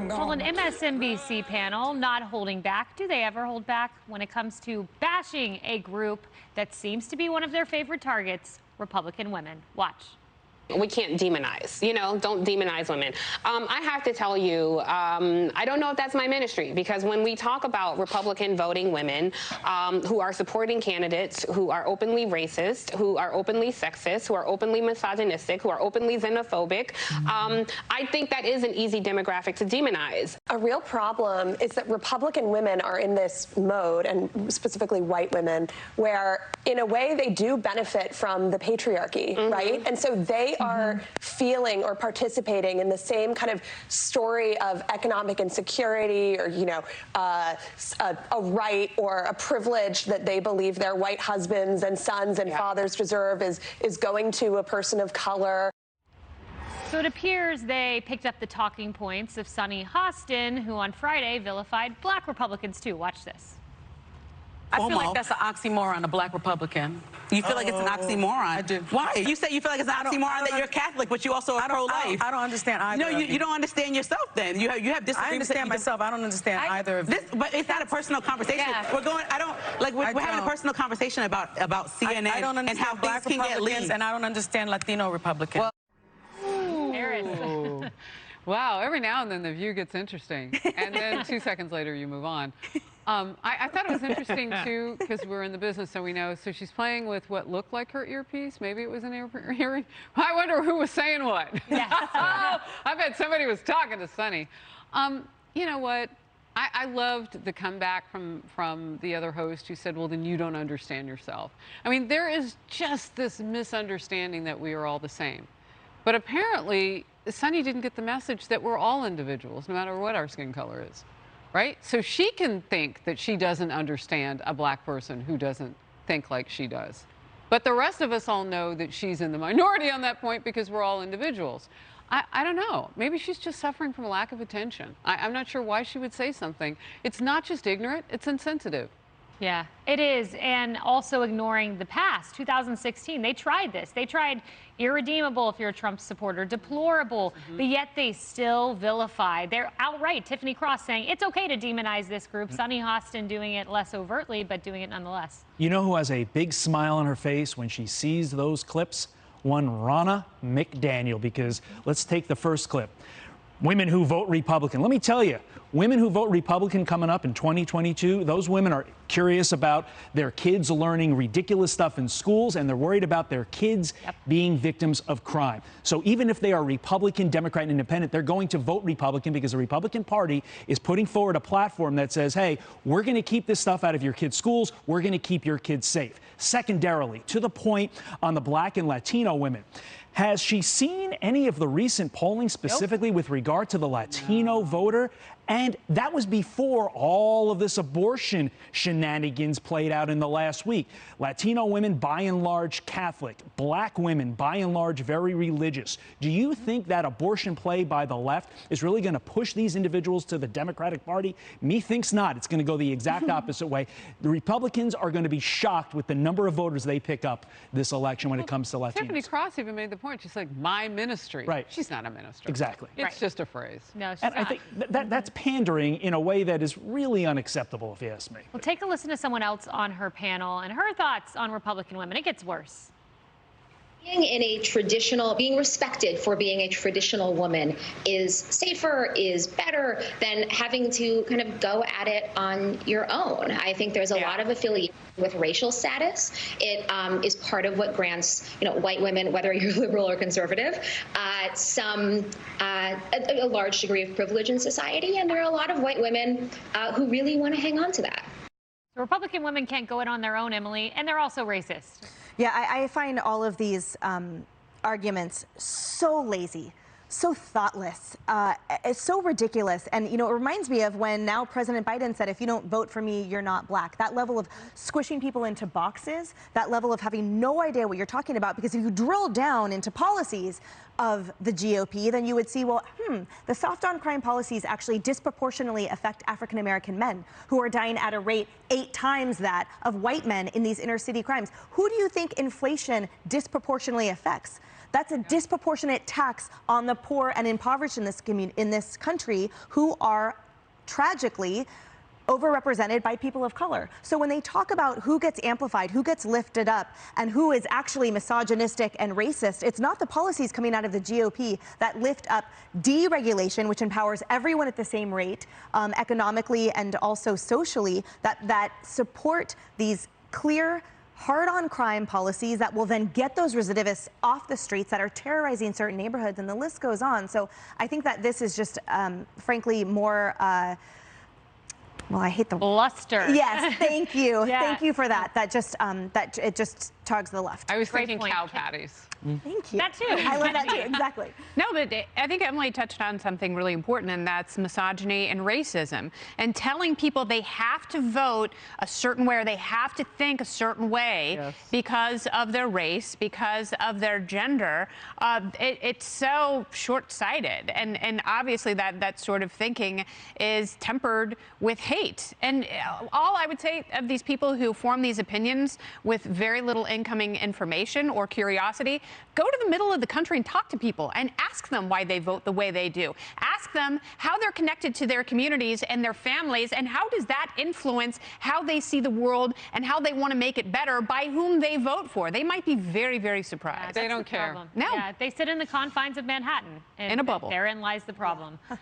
Well, an MSNBC panel not holding back. Do they ever hold back when it comes to bashing a group that seems to be one of their favorite targets, Republican women? Watch. We can't demonize, don't demonize women. I have to tell you, I don't know if that's my ministry, because when we talk about Republican voting women who are supporting candidates who are openly racist, who are openly sexist, who are openly misogynistic, who are openly xenophobic, I think that is an easy demographic to demonize. A real problem is that Republican women are in this mode, and specifically white women, where in a way they do benefit from the patriarchy, right? And so they are feeling or participating in the same kind of story of economic insecurity, or a right or a privilege that they believe their white husbands and sons and fathers deserve is going to a person of color. So it appears they picked up the talking points of Sunny Hostin, who on Friday vilified black Republicans too. Watch this. I feel like that's an oxymoron, a black Republican. You feel like it's an oxymoron? I do. Why? You say you feel like it's an oxymoron that you're Catholic, but you also are pro-life. I don't understand either. No, you don't understand yourself then. You have disagreements. I understand myself. I don't understand either of this. But it's not a personal conversation. Yeah. We're having a personal conversation about CNN I don't understand and how black things can get Republicans, leaked. and I don't understand Latino Republicans. Erin. Wow, every now and then the view gets interesting, and then 2 seconds later you move on. I thought it was interesting, too, because we're in the business, so we know. So she's playing with what looked like her earpiece. Maybe it was an earring. I wonder who was saying what. Yes. I bet somebody was talking to Sunny. You know what? I loved the comeback from the other host who said, well, then you don't understand yourself. I mean, there is just this misunderstanding that we are all the same. But apparently, Sunny didn't get the message that we're all individuals, no matter what our skin color is. Right? So she can think that she doesn't understand a black person who doesn't think like she does. But the rest of us all know that she's in the minority on that point because we're all individuals. I don't know. Maybe she's just suffering from a lack of attention. I'm not sure why she would say something. It's not just ignorant, it's insensitive. Yeah, it is. And also ignoring the past. 2016, they tried this. They tried irredeemable if you're a Trump supporter, deplorable, but yet they still vilify. They're outright, Tiffany Cross saying it's okay to demonize this group. Sunny Hostin doing it less overtly, but doing it nonetheless. You know who has a big smile on her face when she sees those clips? One Ronna McDaniel, because let's take the first clip. Women who vote Republican. Let me tell you, women who vote Republican coming up in 2022, those women are curious about their kids learning ridiculous stuff in schools, and they're worried about their kids being victims of crime. So even if they are Republican, Democrat, and Independent, they're going to vote Republican because the Republican Party is putting forward a platform that says, hey, we're going to keep this stuff out of your kids' schools. We're going to keep your kids safe. Secondarily, to the point on the black and Latino women, has she seen any of the recent polling specifically with regard to the Latino voter? And that was before all of this abortion shenanigans played out in the last week. Latino women, by and large, Catholic. Black women, by and large, very religious. Do you think that abortion play by the left is really going to push these individuals to the Democratic Party? Me thinks not. It's going to go the exact opposite way. The Republicans are going to be shocked with the number of voters they pick up this election when it comes to Latinos. Tiffany Cross even made the point. She's like, my ministry. Right. She's not a minister. Exactly. It's just a phrase. No, she's And not. I think that's pandering in a way that is really unacceptable, if you ask me. Well, take a listen to someone else on her panel and her thoughts on Republican women. It gets worse. Being respected for being a traditional woman is safer, is better than having to kind of go at it on your own. I think there's a lot of affiliation with racial status. It is part of what grants, white women, whether you're liberal or conservative, a large degree of privilege in society. And there are a lot of white women who really want to hang on to that. The Republican women can't go it on their own, Emily, and they're also racist. Yeah, I find all of these arguments so lazy, so thoughtless, it's so ridiculous. And, it reminds me of when now President Biden said, if you don't vote for me, you're not black. That level of squishing people into boxes, that level of having no idea what you're talking about, because if you drill down into policies of the GOP, then you would see, well, the soft on crime policies actually disproportionately affect African-American men who are dying at a rate 8 times that of white men in these inner city crimes. Who do you think inflation disproportionately affects? That's a disproportionate tax on the poor and impoverished in this country, who are tragically overrepresented by people of color. So when they talk about who gets amplified, who gets lifted up, and who is actually misogynistic and racist, it's not the policies coming out of the GOP that lift up deregulation, which empowers everyone at the same rate, economically and also socially, that support these clear, hard-on crime policies that will then get those recidivists off the streets that are terrorizing certain neighborhoods, and the list goes on. So I think that this is just, frankly, more well, I hate the bluster. Yes, thank you. Yeah. Thank you for that. That just it just targets the left. I was Great thinking point. cow patties. Thank you. That too. I love that too. Exactly. No, but I think Emily touched on something really important, and that's misogyny and racism. And telling people they have to vote a certain way, or they have to think a certain way because of their race, because of their gender, it's so short-sighted. And obviously that sort of thinking is tempered with hate. And all I would say of these people who form these opinions with very little incoming information or curiosity, go to the middle of the country and talk to people and ask them why they vote the way they do. Ask them how they're connected to their communities and their families, and how does that influence how they see the world and how they want to make it better by whom they vote for. They might be very, very surprised. They don't care. Problem. No. Yeah, they sit in the confines of Manhattan. And in a bubble. Therein lies the problem.